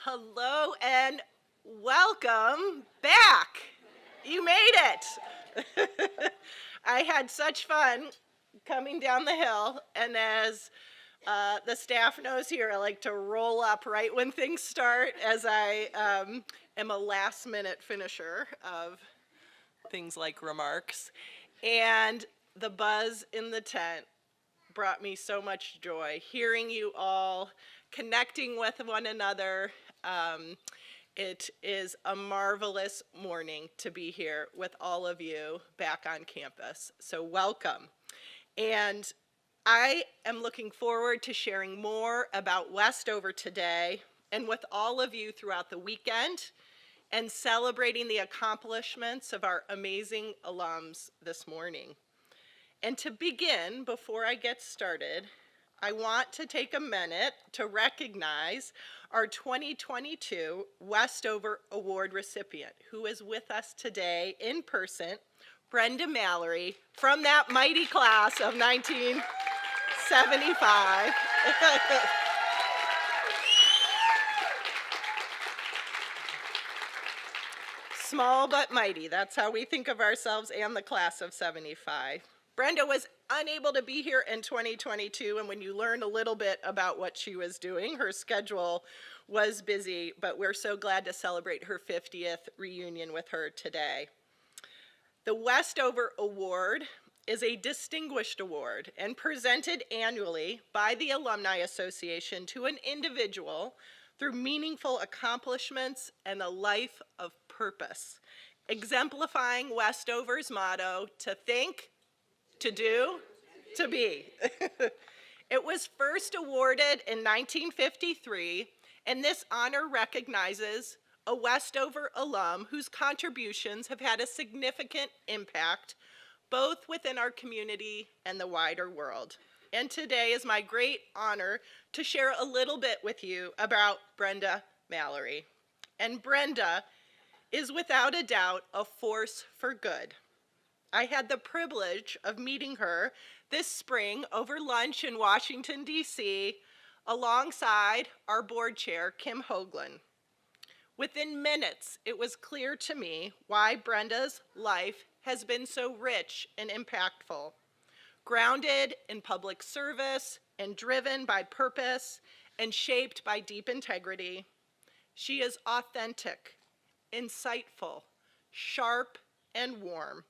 Hello and welcome back. You made it. I had such fun coming down the hill, and as the staff knows here, I like to roll up right when things start, as I am a last-minute finisher of things like remarks. And the buzz in the tent brought me so much joy, hearing you all, connecting with one another. It is a marvelous morning to be here with all of you back on campus. So welcome. And I am looking forward to sharing more about Westover today and with all of you throughout the weekend, and celebrating the accomplishments of our amazing alums this morning. And to begin, before I get started, I want to take a minute to recognize our 2022 Westover Award recipient, who is with us today in person, Brenda Mallory, from that mighty class of 1975. Small but mighty, that's how we think of ourselves and the class of 75. Brenda was unable to be here in 2022, and when you learn a little bit about what she was doing, her schedule was busy, but we're so glad to celebrate her 50th reunion with her today. The Westover Award is a distinguished award and presented annually by the Alumni Association to an individual through meaningful accomplishments and a life of purpose, exemplifying Westover's motto, to think, to do, to be. It was first awarded in 1953, and this honor recognizes a Westover alum whose contributions have had a significant impact both within our community and the wider world. And today is my great honor to share a little bit with you about Brenda Mallory. And Brenda is without a doubt a force for good. I had the privilege of meeting her this spring over lunch in Washington, D.C., alongside our board chair, Kim Hoagland. Within minutes, it was clear to me why Brenda's life has been so rich and impactful. Grounded in public service and driven by purpose and shaped by deep integrity, she is authentic, insightful, sharp, and warm.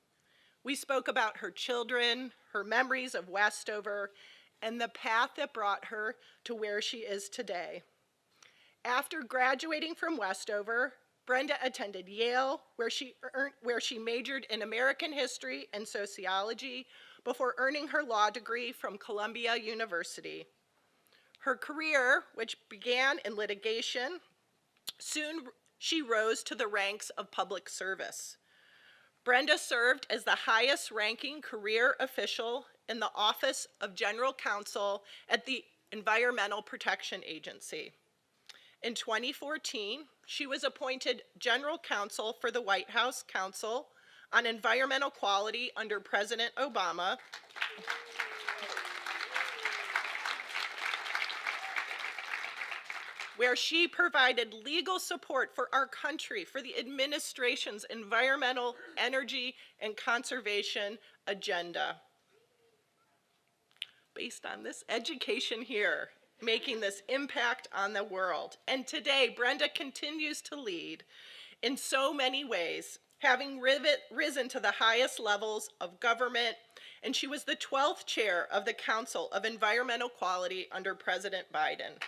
We spoke about her children, her memories of Westover, and the path that brought her to where she is today. After graduating from Westover, Brenda attended Yale, where she majored in American history and sociology before earning her law degree from Columbia University. Her career, which began in litigation, soon she rose to the ranks of public service. Brenda served as the highest-ranking career official in the Office of General Counsel at the Environmental Protection Agency. In 2014, she was appointed General Counsel for the White House Council on Environmental Quality under President Obama, where she provided legal support for our country for the administration's environmental, energy, and conservation agenda. Based on this education here, making this impact on the world. And today, Brenda continues to lead in so many ways, having risen to the highest levels of government, and she was the 12th chair of the Council of Environmental Quality under President Biden.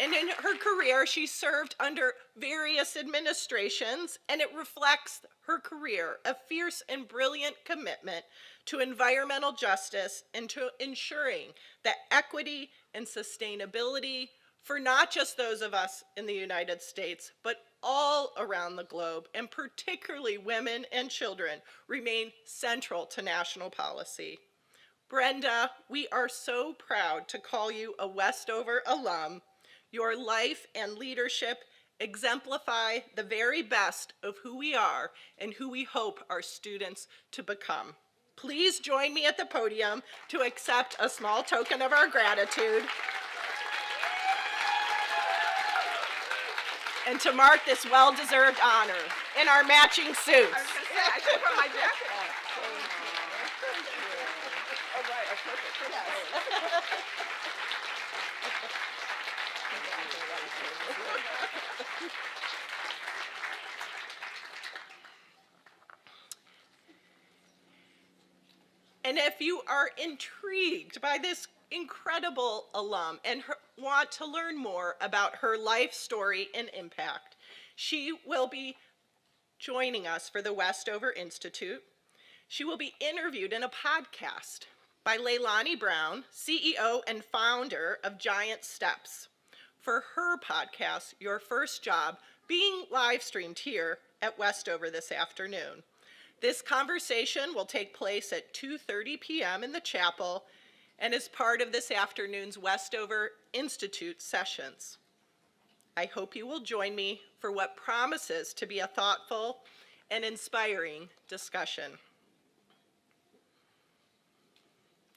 And in her career, she served under various administrations, and it reflects her career, a fierce and brilliant commitment to environmental justice and to ensuring that equity and sustainability for not just those of us in the United States, but all around the globe, and particularly women and children, remain central to national policy. Brenda, we are so proud to call you a Westover alum. Your life and leadership exemplify the very best of who we are and who we hope our students to become. Please join me at the podium to accept a small token of our gratitude and to mark this well-deserved honor in our matching suits. I was going to say, I should put my jacket on. Oh, right, oh, perfect. And if you are intrigued by this incredible alum and want to learn more about her life story and impact, she will be joining us for the Westover Institute. She will be interviewed in a podcast by Leilani Brown, CEO and founder of Giant Steps, for her podcast, Your First Job, being live streamed here at Westover this afternoon. This conversation will take place at 2:30 p.m. in the chapel and is part of this afternoon's Westover Institute sessions. I hope you will join me for what promises to be a thoughtful and inspiring discussion.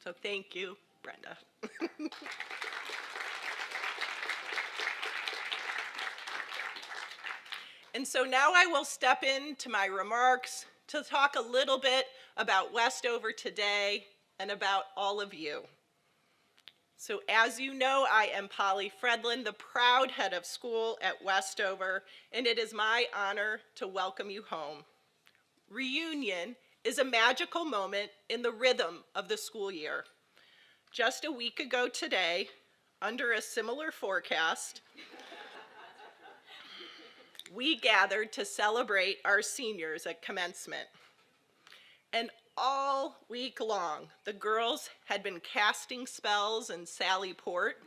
So thank you, Brenda. And so now I will step into my remarks to talk a little bit about Westover today and about all of you. So as you know, I am Polly Fredlund, the proud head of school at Westover, and it is my honor to welcome you home. Reunion is a magical moment in the rhythm of the school year. Just a week ago today, under a similar forecast, we gathered to celebrate our seniors at commencement. And all week long, the girls had been casting spells in Sally Port,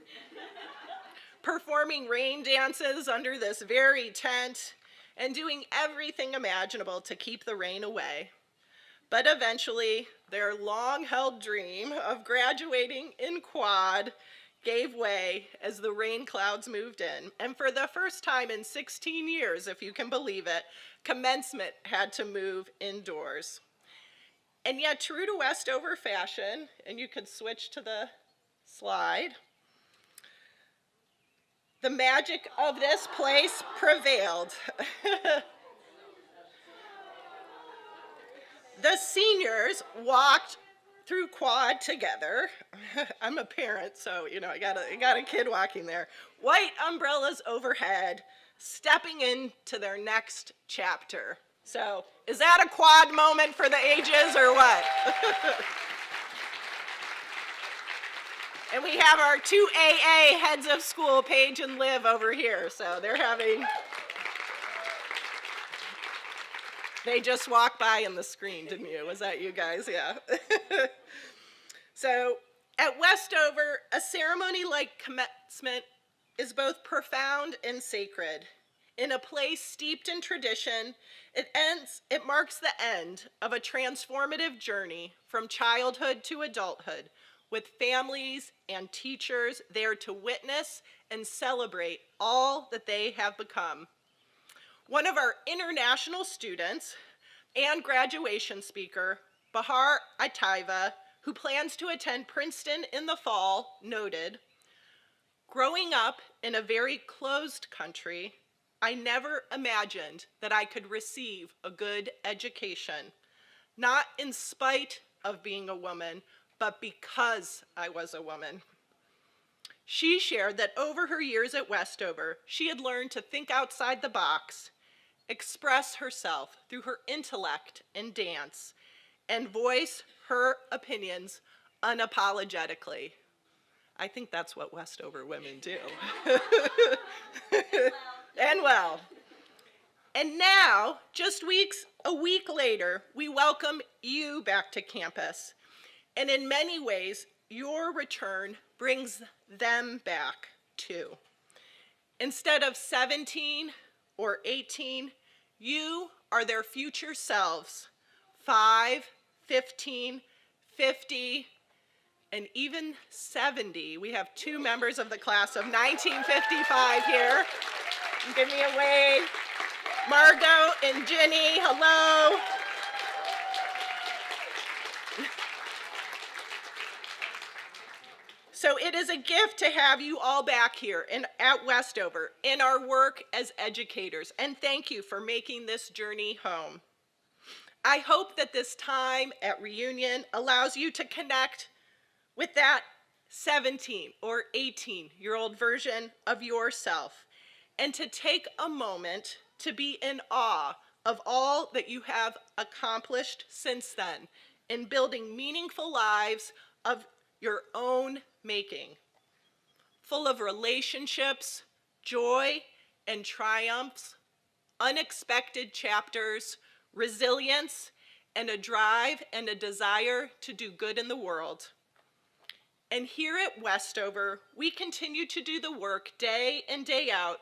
performing rain dances under this very tent, and doing everything imaginable to keep the rain away. But eventually, their long-held dream of graduating in quad gave way as the rain clouds moved in. And for the first time in 16 years, if you can believe it, commencement had to move indoors. And yet, true to Westover fashion, and you could switch to the slide, the magic of this place prevailed. The seniors walked through quad together. I'm a parent, so I got a kid walking there. White umbrellas overhead, stepping into their next chapter. So, is that a quad moment for the ages or what? And we have our two AA heads of school, Paige and Liv, over here. So they just walked by in the screen, didn't you? Was that you guys? Yeah. So at Westover, a ceremony like commencement is both profound and sacred. In a place steeped in tradition, it marks the end of a transformative journey from childhood to adulthood, with families and teachers there to witness and celebrate all that they have become. One of our international students and graduation speaker, Bahar Ataiva, who plans to attend Princeton in the fall, noted, "Growing up in a very closed country, I never imagined that I could receive a good education, not in spite of being a woman, but because I was a woman." She shared that over her years at Westover, she had learned to think outside the box, express herself through her intellect and dance, and voice her opinions unapologetically. I think that's what Westover women do. And well. And now, just a week later, we welcome you back to campus. And in many ways, your return brings them back too. Instead of 17 or 18, you are their future selves, 5, 15, 50, and even 70. We have 2 members of the class of 1955 here. Give me a wave. Margot and Ginny, hello. So it is a gift to have you all back here at Westover in our work as educators, and thank you for making this journey home. I hope that this time at reunion allows you to connect with that 17 or 18-year-old version of yourself and to take a moment to be in awe of all that you have accomplished since then in building meaningful lives of your own making, full of relationships, joy, and triumphs, unexpected chapters, resilience, and a drive and a desire to do good in the world. And here at Westover, we continue to do the work day in, day out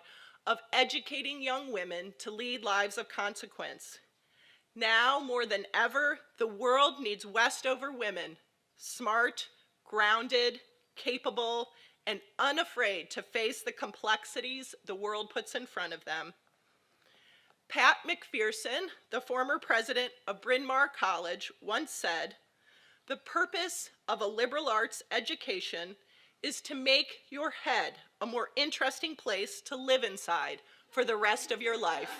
of educating young women to lead lives of consequence. Now, more than ever, the world needs Westover women, smart, grounded, capable, and unafraid to face the complexities the world puts in front of them. Pat McPherson, the former president of Bryn Mawr College, once said, "The purpose of a liberal arts education is to make your head a more interesting place to live inside for the rest of your life."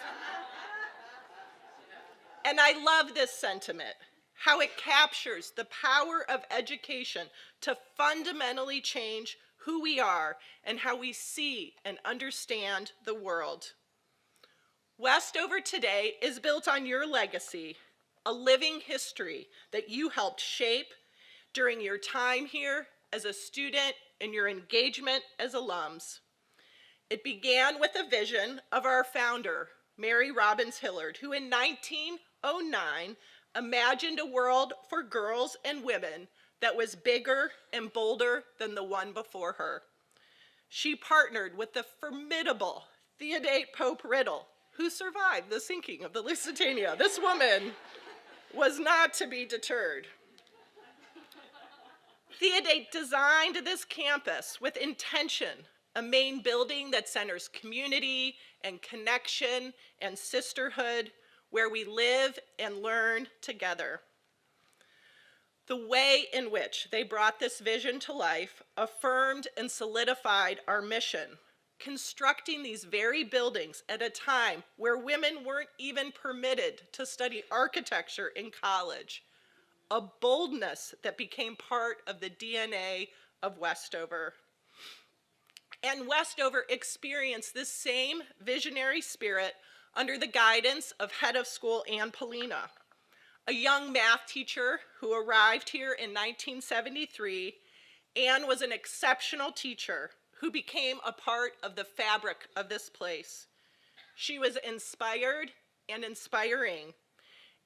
And I love this sentiment, how it captures the power of education to fundamentally change who we are and how we see and understand the world. Westover today is built on your legacy, a living history that you helped shape during your time here as a student and your engagement as alums. It began with a vision of our founder, Mary Robbins Hillard, who in 1909 imagined a world for girls and women that was bigger and bolder than the one before her. She partnered with the formidable Theodate Pope Riddle, who survived the sinking of the Lusitania. This woman was not to be deterred. Theodate designed this campus with intention, a main building that centers community and connection and sisterhood, where we live and learn together. The way in which they brought this vision to life affirmed and solidified our mission, constructing these very buildings at a time where women weren't even permitted to study architecture in college, a boldness that became part of the DNA of Westover. And Westover experienced this same visionary spirit under the guidance of head of school Ann Polina, a young math teacher who arrived here in 1973. Ann was an exceptional teacher who became a part of the fabric of this place. She was inspired and inspiring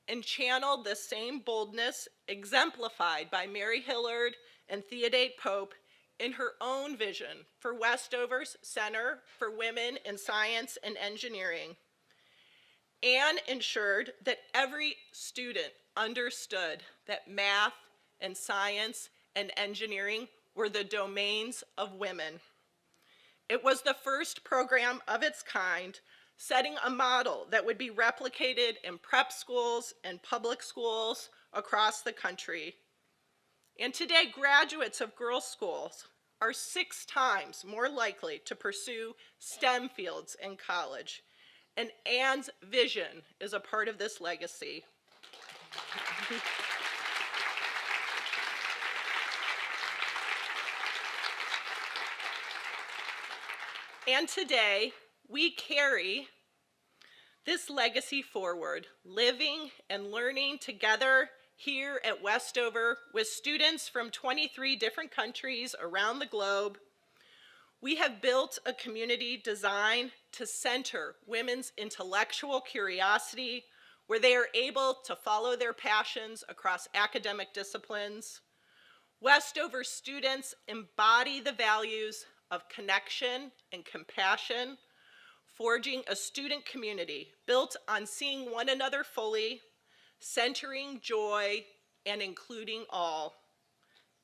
and channeled the same boldness exemplified by Mary Hillard and Theodate Pope in her own vision for Westover's Center for Women in Science and Engineering. Ann ensured that every student understood that math and science and engineering were the domains of women. It was the first program of its kind, setting a model that would be replicated in prep schools and public schools across the country. And today, graduates of girls' schools are 6 times more likely to pursue STEM fields in college. And Ann's vision is a part of this legacy. And today, we carry this legacy forward, living and learning together here at Westover with students from 23 different countries around the globe. We have built a community designed to center women's intellectual curiosity, where they are able to follow their passions across academic disciplines. Westover students embody the values of connection and compassion, forging a student community built on seeing one another fully, centering joy, and including all.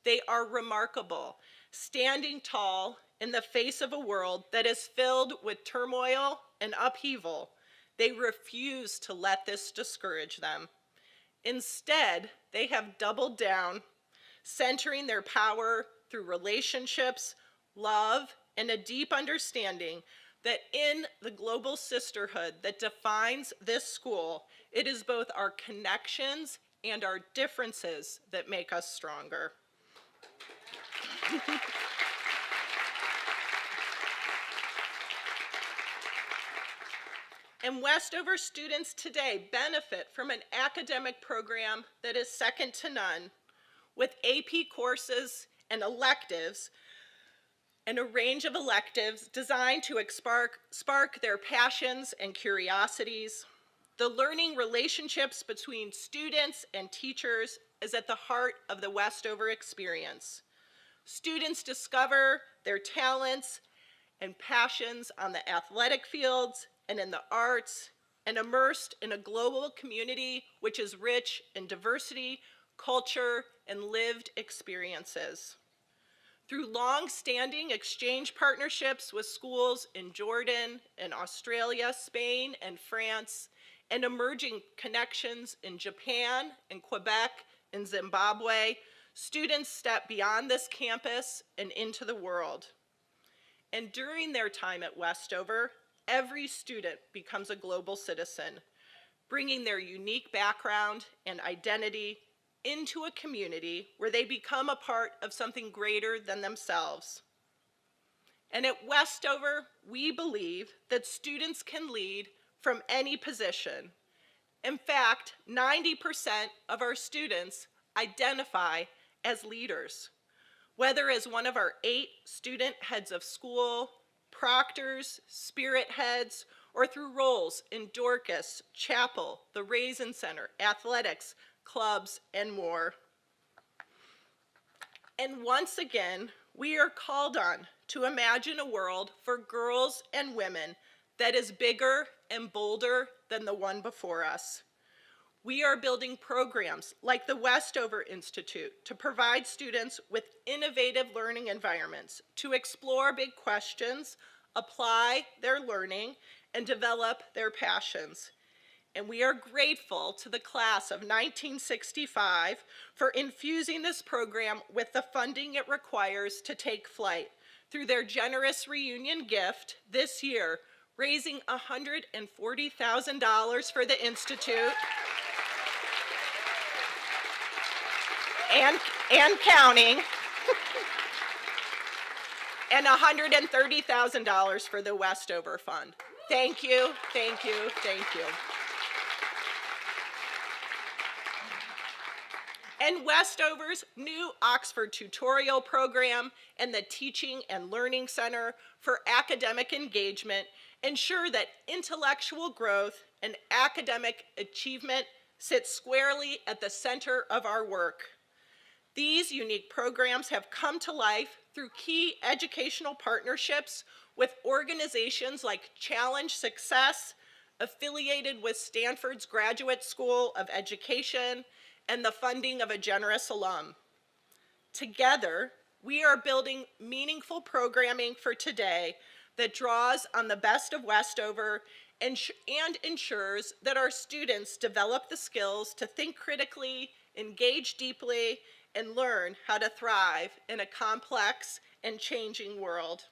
They are remarkable, standing tall in the face of a world that is filled with turmoil and upheaval. They refuse to let this discourage them. Instead, they have doubled down, centering their power through relationships, love, and a deep understanding that in the global sisterhood that defines this school, it is both our connections and our differences that make us stronger. And Westover students today benefit from an academic program that is second to none, with AP courses and electives, and a range of electives designed to spark their passions and curiosities. The learning relationships between students and teachers is at the heart of the Westover experience. Students discover their talents and passions on the athletic fields and in the arts, and immersed in a global community which is rich in diversity, culture, and lived experiences. Through long-standing exchange partnerships with schools in Jordan and Australia, Spain, and France, and emerging connections in Japan and Quebec and Zimbabwe, students step beyond this campus and into the world. And during their time at Westover, every student becomes a global citizen, bringing their unique background and identity into a community where they become a part of something greater than themselves. And at Westover, we believe that students can lead from any position. In fact, 90% of our students identify as leaders, whether as one of our 8 student heads of school, proctors, spirit heads, or through roles in Dorcas, Chapel, the Raisin Center, athletics, clubs, and more. And once again, we are called on to imagine a world for girls and women that is bigger and bolder than the one before us. We are building programs like the Westover Institute to provide students with innovative learning environments to explore big questions, apply their learning, and develop their passions. And we are grateful to the class of 1965 for infusing this program with the funding it requires to take flight through their generous reunion gift this year, raising $140,000 for the Institute and counting, and $130,000 for the Westover Fund. Thank you, thank you, thank you. And Westover's new Oxford tutorial program and the Teaching and Learning Center for Academic Engagement ensure that intellectual growth and academic achievement sit squarely at the center of our work. These unique programs have come to life through key educational partnerships with organizations like Challenge Success, affiliated with Stanford's Graduate School of Education, and the funding of a generous alum. Together, we are building meaningful programming for today that draws on the best of Westover and ensures that our students develop the skills to think critically, engage deeply, and learn how to thrive in a complex and changing world.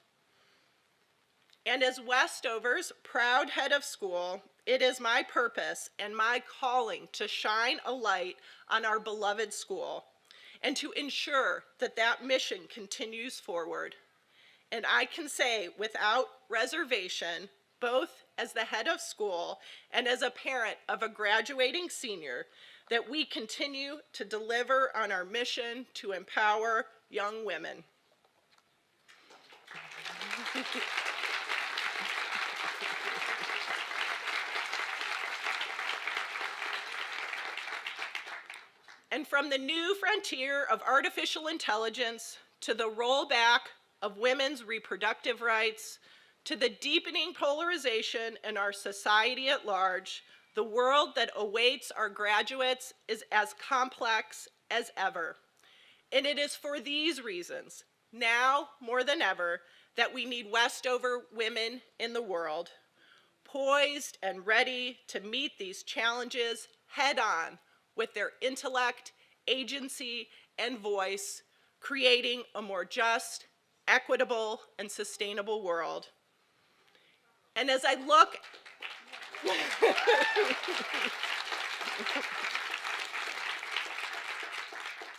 And as Westover's proud head of school, it is my purpose and my calling to shine a light on our beloved school and to ensure that that mission continues forward. And I can say without reservation, both as the head of school and as a parent of a graduating senior, that we continue to deliver on our mission to empower young women. And from the new frontier of artificial intelligence to the rollback of women's reproductive rights to the deepening polarization in our society at large, the world that awaits our graduates is as complex as ever. And it is for these reasons, now more than ever, that we need Westover women in the world, poised and ready to meet these challenges head on with their intellect, agency, and voice, creating a more just, equitable, and sustainable world. And as I look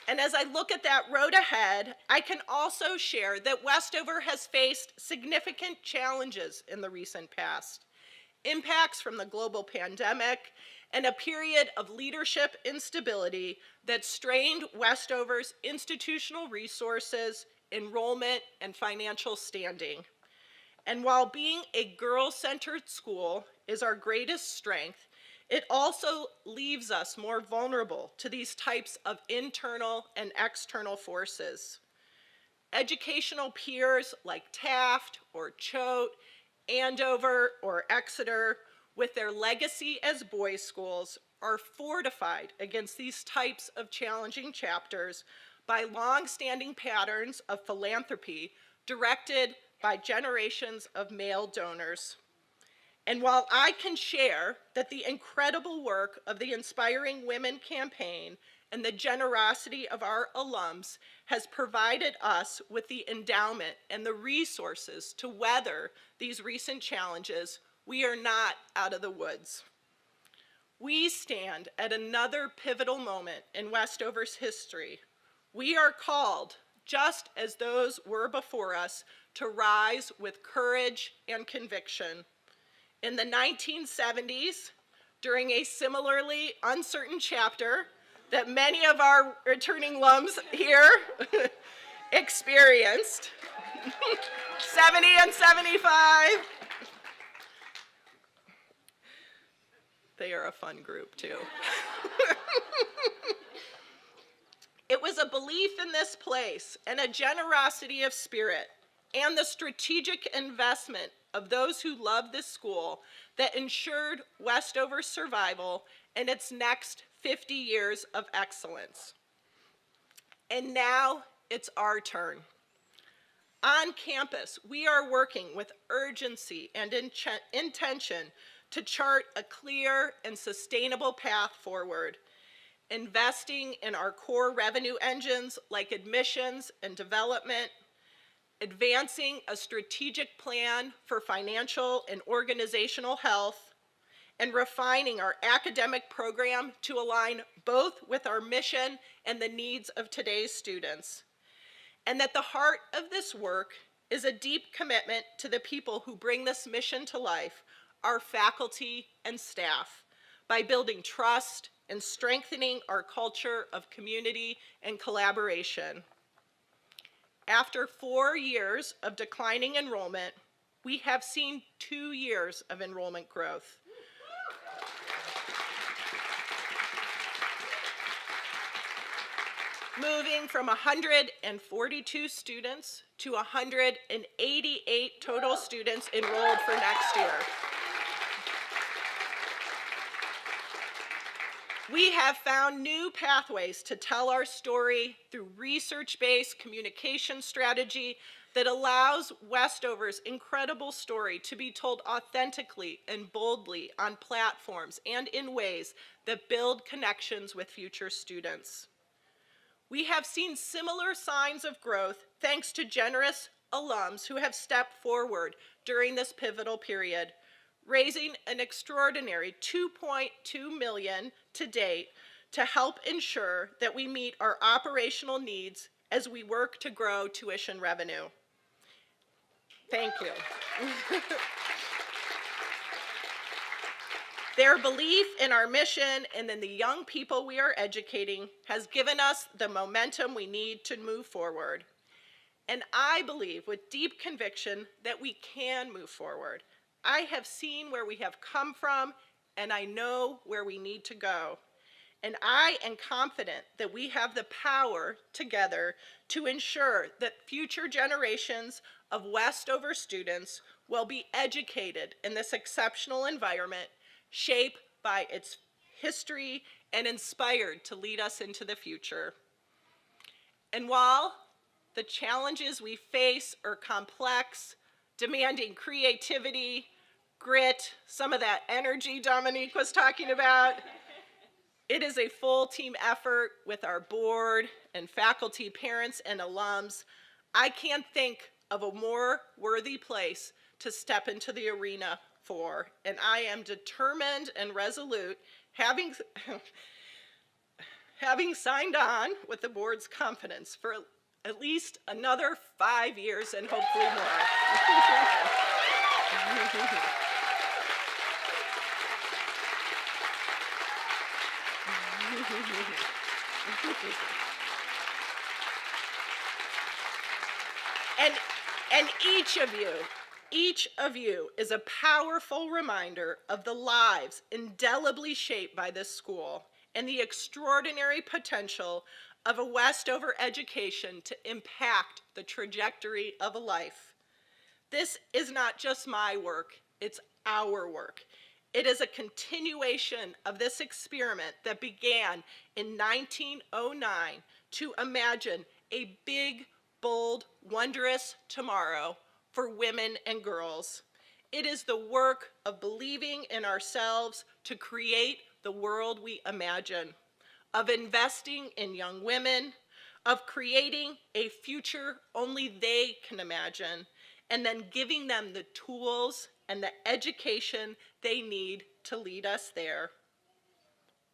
And as I look at that road ahead, I can also share that Westover has faced significant challenges in the recent past. Impacts from the global pandemic and a period of leadership instability that strained Westover's institutional resources, enrollment, and financial standing. And while being a girl-centered school is our greatest strength, it also leaves us more vulnerable to these types of internal and external forces. Educational peers like Taft or Choate, Andover or Exeter, with their legacy as boys' schools, are fortified against these types of challenging chapters by long-standing patterns of philanthropy directed by generations of male donors. And while I can share that the incredible work of the Inspiring Women campaign and the generosity of our alums has provided us with the endowment and the resources to weather these recent challenges, we are not out of the woods. We stand at another pivotal moment in Westover's history. We are called, just as those were before us, to rise with courage and conviction. In the 1970s, during a similarly uncertain chapter that many of our returning alums here experienced, 70 and 75, they are a fun group too. It was a belief in this place and a generosity of spirit and the strategic investment of those who loved this school that ensured Westover's survival and its next 50 years of excellence. And now it's our turn. On campus, we are working with urgency and intention to chart a clear and sustainable path forward, investing in our core revenue engines like admissions and development, advancing a strategic plan for financial and organizational health, and refining our academic program to align both with our mission and the needs of today's students. And at the heart of this work is a deep commitment to the people who bring this mission to life, our faculty and staff, by building trust and strengthening our culture of community and collaboration. After 4 years of declining enrollment, we have seen 2 years of enrollment growth. Moving from 142 students to 188 total students enrolled for next year. We have found new pathways to tell our story through research-based communication strategy that allows Westover's incredible story to be told authentically and boldly on platforms and in ways that build connections with future students. We have seen similar signs of growth thanks to generous alums who have stepped forward during this pivotal period, raising an extraordinary $2.2 million to date to help ensure that we meet our operational needs as we work to grow tuition revenue. Thank you. Their belief in our mission and in the young people we are educating has given us the momentum we need to move forward. And I believe with deep conviction that we can move forward. I have seen where we have come from, and I know where we need to go. And I am confident that we have the power together to ensure that future generations of Westover students will be educated in this exceptional environment, shaped by its history and inspired to lead us into the future. And while the challenges we face are complex, demanding creativity, grit, some of that energy Dominique was talking about, It is a full team effort with our board and faculty, parents, and alums. I can't think of a more worthy place to step into the arena for, and I am determined and resolute, having signed on with the board's confidence for at least another 5 years and hopefully more. And each of you is a powerful reminder of the lives indelibly shaped by this school and the extraordinary potential of a Westover education to impact the trajectory of a life. This is not just my work, it's our work. It is a continuation of this experiment that began in 1909 to imagine a big, bold, wondrous tomorrow for women and girls. It is the work of believing in ourselves to create the world we imagine, of investing in young women, of creating a future only they can imagine, and then giving them the tools and the education they need to lead us there.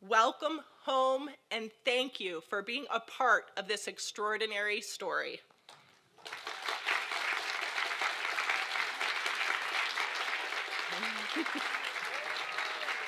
Welcome home, and thank you for being a part of this extraordinary story.